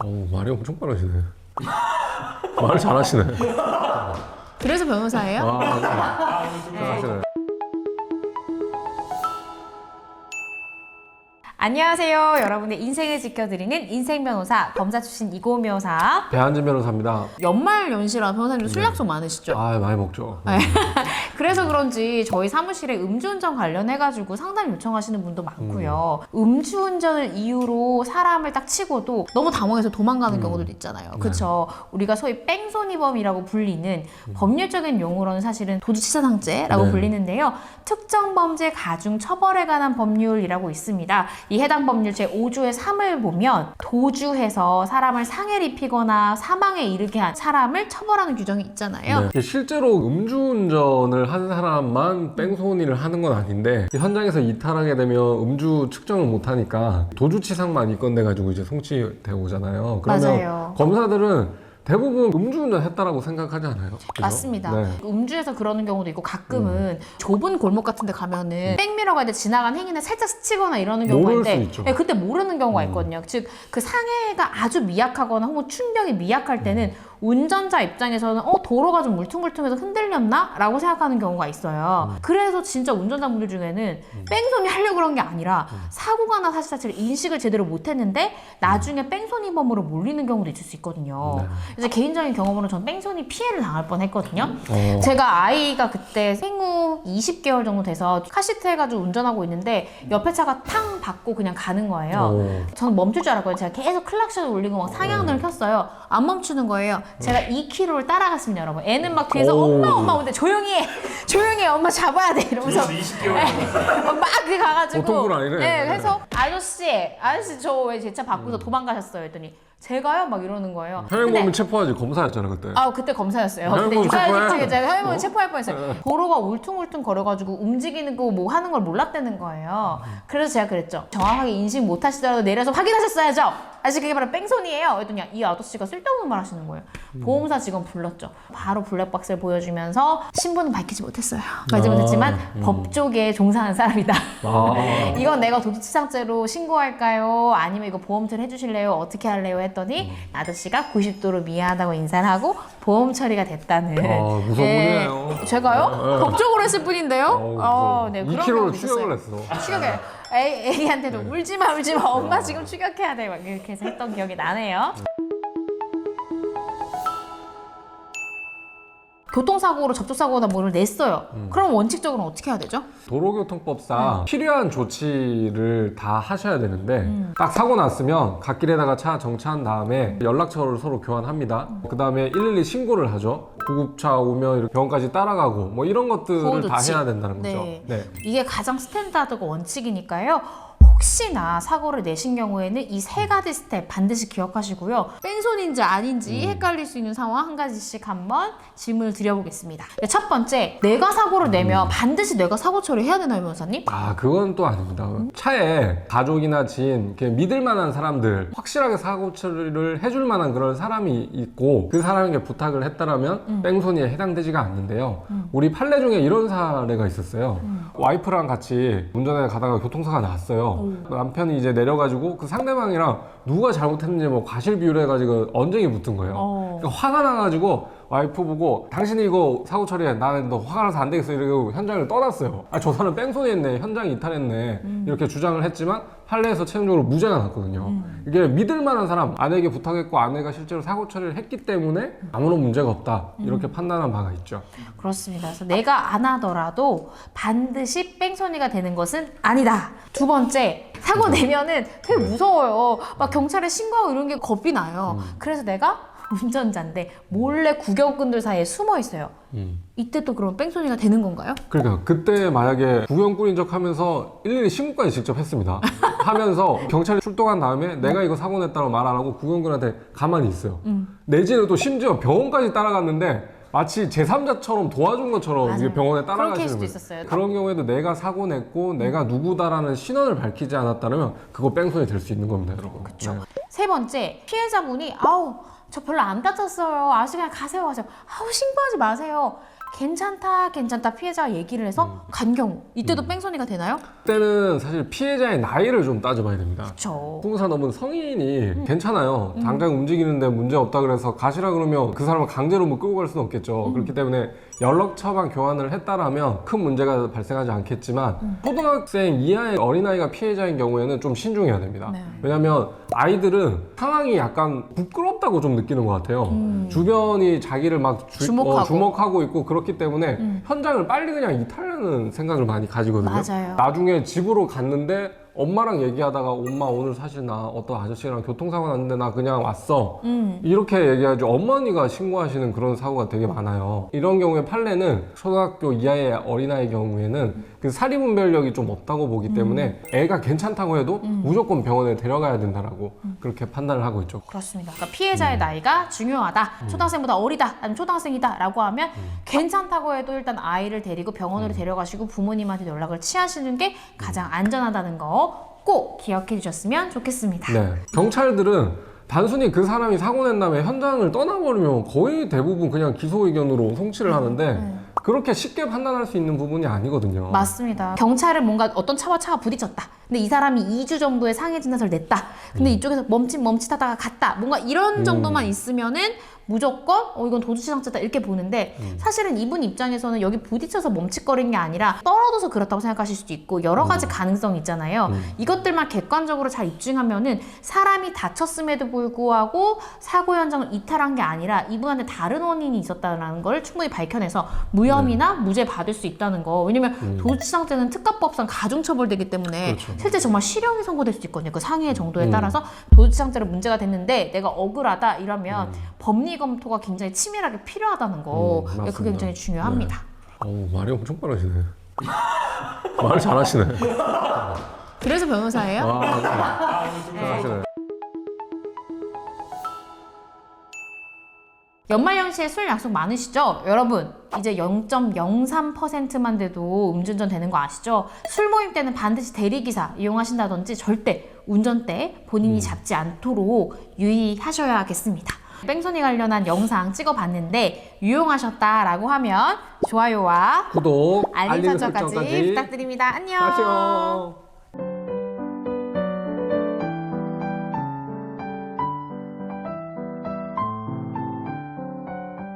말이 엄청 빠르시네. 말을 잘하시네. 그래서 변호사예요? 잘하시네. 안녕하세요. 여러분의 인생을 지켜드리는 인생 변호사, 검사 출신 이고은 변호사. 배한진 변호사입니다. 연말 연시라 변호사님 술 약속 많으시죠? 많이 먹죠. 그래서 그런지 저희 사무실에 음주운전 관련해가지고 상담 요청하시는 분도 많고요. 음주운전을 이유로 사람을 딱 치고도 너무 당황해서 도망가는 경우들도 있잖아요. 그쵸? 우리가 소위 뺑소니범이라고 불리는 법률적인 용어로는 사실은 도주치사상죄라고 네. 불리는데요. 특정 범죄 가중 처벌에 관한 법률이라고 있습니다. 이 해당 법률 제5조의 3을 보면 도주해서 사람을 상해를 입히거나 사망에 이르게 한 사람을 처벌하는 규정이 있잖아요. 네. 실제로 음주운전을 한 사람만 뺑소니를 하는 건 아닌데 현장에서 이탈하게 되면 음주 측정을 못하니까 도주치상만 입건돼가지고 이제 송치되고 오잖아요. 그러면 맞아요. 검사들은 대부분 음주운전 했다라고 생각하지 않아요? 그죠? 맞습니다. 네. 음주해서 그러는 경우도 있고 가끔은 좁은 골목 같은 데 가면은 백미러가 이제 지나간 행인을 살짝 스치거나 이러는 경우가 모를 수 있는데 있죠. 네, 그때 모르는 경우가 있거든요. 즉 그 상해가 아주 미약하거나 혹은 충격이 미약할 때는 운전자 입장에서는 도로가 좀 물퉁물퉁해서 흔들렸나? 라고 생각하는 경우가 있어요. 그래서 진짜 운전자분들 중에는 뺑소니 하려고 그런 게 아니라 사고가 나 사실 자체를 인식을 제대로 못했는데 나중에 뺑소니범으로 몰리는 경우도 있을 수 있거든요. 그래서 개인적인 경험으로 전 뺑소니 피해를 당할 뻔했거든요. 제가 아이가 그때 생후 20개월 정도 돼서 카시트 해가지고 운전하고 있는데 옆에 차가 탕 받고 그냥 가는 거예요. 저는 멈출 줄 알았거든요. 제가 계속 클락션을 울리고 막 상향등을 켰어요. 안 멈추는 거예요. 제가 2km를 따라갔습니다, 여러분. 애는 막 뒤에서 엄마 근데 조용히 해 엄마 잡아야 돼 이러면서 20개월 막 이렇게 가가지고 보통 분 아니네. 네, 그래서 아저씨 저 왜 제 차 바꾸서 도망가셨어요 했더니 제가요? 막 이러는 거예요. 현행범은 체포하지 검사였잖아 그때. 그때 검사였어요. 현행범 근데 체포해? 육아일직에 제가 현행범 체포할 뻔했어요. 도로가 울퉁울퉁 걸어가지고 움직이는 거 뭐 하는 걸 몰랐다는 거예요. 그래서 제가 그랬죠. 정확하게 인식 못 하시더라도 내려서 확인하셨어야죠. 아저씨 그게 바로 뺑소니예요. 그랬더니 이 아저씨가 쓸데없는 말 하시는 거예요. 보험사 직원 불렀죠. 바로 블랙박스를 보여주면서 신분은 밝히지 못했어요. 밝히지 못했지만 법조계에 종사하는 사람이다. 이건 내가 도주치상죄로 신고할까요? 아니면 이거 보험처리 해주실래요? 어떻게 할래요? 했더니 아저씨가 90도로 미안하다고 인사를 하고 보험 처리가 됐다는. 무서운 분이네요. 제가요? 법적으로 했을 뿐인데요. 네, 그런 2kg를 경우도 추격을 있었어요. 했어. 추격해. 애기한테도 울지마 엄마 지금 추격해야 돼 막 이렇게 해서 했던 기억이 나네요. 교통사고로 접촉사고나 뭐를 냈어요. 그럼 원칙적으로는 어떻게 해야 되죠? 도로교통법상 필요한 조치를 다 하셔야 되는데 딱 사고 났으면 갓길에다가 차 정차한 다음에 연락처를 서로 교환합니다. 그 다음에 112 신고를 하죠. 구급차 오면 이렇게 병원까지 따라가고 뭐 이런 것들을 다 보호조치. 해야 된다는 거죠. 네. 이게 가장 스탠다드고 원칙이니까요. 혹시나 사고를 내신 경우에는 이 세 가지 스텝 반드시 기억하시고요. 뺑소니인지 아닌지 헷갈릴 수 있는 상황 한 가지씩 한번 질문을 드려보겠습니다. 네, 첫 번째, 내가 사고를 내면 반드시 내가 사고 처리해야 되나요, 변호사님? 그건 또 아닙니다. 차에 가족이나 지인, 이렇게 믿을 만한 사람들, 확실하게 사고 처리를 해줄 만한 그런 사람이 있고 그 사람에게 부탁을 했다라면 뺑소니에 해당되지가 않는데요. 우리 판례 중에 이런 사례가 있었어요. 와이프랑 같이 운전해 가다가 교통사고가 났어요. 남편이 이제 내려가지고 그 상대방이랑 누가 잘못했는지 뭐 과실 비유를 해가지고 언쟁이 붙은 거예요. 그러니까 화가 나가지고 와이프 보고 당신이 이거 사고 처리해, 나는 너 화가 나서 안 되겠어 이러고 현장을 떠났어요. 저 사람 뺑소니 했네, 현장 이탈했네 이렇게 주장을 했지만 판례에서 최종적으로 무죄가 났거든요. 이게 믿을 만한 사람, 아내에게 부탁했고 아내가 실제로 사고 처리를 했기 때문에 아무런 문제가 없다 이렇게 판단한 바가 있죠. 그렇습니다. 그래서 내가 안 하더라도 반드시 뺑소니가 되는 것은 아니다. 두 번째, 사고 내면은 되게 무서워요. 막 경찰에 신고하고 이런 게 겁이 나요. 그래서 내가 운전자인데 몰래 구경꾼들 사이에 숨어 있어요. 이때 또 그럼 뺑소니가 되는 건가요? 그러니까 그때 만약에 구경꾼인 척 하면서 112 신고까지 직접 했습니다. 하면서 경찰이 출동한 다음에 내가 이거 사고 냈다고 말 안 하고 구경꾼한테 가만히 있어요. 내지는 또 심지어 병원까지 따라갔는데 마치 제3자처럼 도와준 것처럼 맞아요. 이게 병원에 그런 따라가시는 케이스도 거예요. 있었어요. 그런 경우에도 내가 사고 냈고 내가 누구다라는 신원을 밝히지 않았다면 그거 뺑소니 될 수 있는 겁니다, 여러분. 그렇죠. 세 번째, 피해자분이 저 별로 안 다쳤어요. 아저씨 그냥 가세요. 신고하지 마세요. 괜찮다 피해자가 얘기를 해서 간 경우 이때도 뺑소니가 되나요? 그때는 사실 피해자의 나이를 좀 따져봐야 됩니다. 그렇죠. 20살 넘은 성인이 괜찮아요. 당장 움직이는데 문제 없다 그래서 가시라 그러면 그 사람을 강제로 뭐 끌고 갈 수는 없겠죠. 그렇기 때문에 연락 처방 교환을 했다라면 큰 문제가 발생하지 않겠지만 초등학생 이하의 어린아이가 피해자인 경우에는 좀 신중해야 됩니다. 네. 왜냐하면 아이들은 상황이 약간 부끄럽다고 좀 느끼는 것 같아요. 주변이 자기를 막 주목하고 있고 그렇기 때문에 현장을 빨리 그냥 이탈하는 생각을 많이 가지거든요. 맞아요. 나중에 집으로 갔는데 엄마랑 얘기하다가 엄마 오늘 사실 나 어떤 아저씨랑 교통사고 났는데 나 그냥 왔어 이렇게 얘기하죠. 어머니가 신고하시는 그런 사고가 되게 많아요. 이런 경우에 판례는 초등학교 이하의 어린아이 경우에는 그 사리분별력이 좀 없다고 보기 때문에 애가 괜찮다고 해도 무조건 병원에 데려가야 된다라고 그렇게 판단을 하고 있죠. 그렇습니다. 그러니까 피해자의 나이가 중요하다. 초등학생보다 어리다. 아니면 초등학생이다. 라고 하면 괜찮다고 해도 일단 아이를 데리고 병원으로 데려가시고 부모님한테 연락을 취하시는 게 가장 안전하다는 거 꼭 기억해 주셨으면 좋겠습니다. 네. 경찰들은 단순히 그 사람이 사고 낸 다음에 현장을 떠나버리면 거의 대부분 그냥 기소 의견으로 송치를 하는데 그렇게 쉽게 판단할 수 있는 부분이 아니거든요. 맞습니다. 경찰은 뭔가 어떤 차와 차가 부딪혔다. 근데 이 사람이 2주 정도의 상해 진단서를 냈다. 근데 이쪽에서 멈칫하다가 갔다. 뭔가 이런 정도만 있으면은 무조건 이건 도주치상죄다 이렇게 보는데 사실은 이분 입장에서는 여기 부딪혀서 멈칫거린 게 아니라 떨어져서 그렇다고 생각하실 수도 있고 여러 가지 가능성이 있잖아요. 이것들만 객관적으로 잘 입증하면은 사람이 다쳤음에도 불구하고 사고 현장을 이탈한 게 아니라 이분한테 다른 원인이 있었다는 걸 충분히 밝혀내서 무혐의나 무죄 받을 수 있다는 거. 왜냐면 도주치상죄는 특가법상 가중처벌되기 때문에 그렇죠. 실제 정말 실형이 선고될 수 있거든요. 그 상해의 정도에 따라서 도주치상죄로 문제가 됐는데 내가 억울하다 이러면 법리 검토가 굉장히 치밀하게 필요하다는 거. 그게 맞습니다. 굉장히 중요합니다. 말이 엄청 빠르시네. 말을 잘하시네. 그래서 변호사예요? 잘하시네. 연말연시에 술 약속 많으시죠? 여러분 이제 0.03%만 돼도 음주운전 되는 거 아시죠? 술 모임 때는 반드시 대리기사 이용하신다든지 절대 운전대 본인이 잡지 않도록 유의하셔야겠습니다. 뺑소니 관련한 영상 찍어봤는데 유용하셨다라고 하면 좋아요와 구독, 알림 설정까지 부탁드립니다. 안녕. 안녕.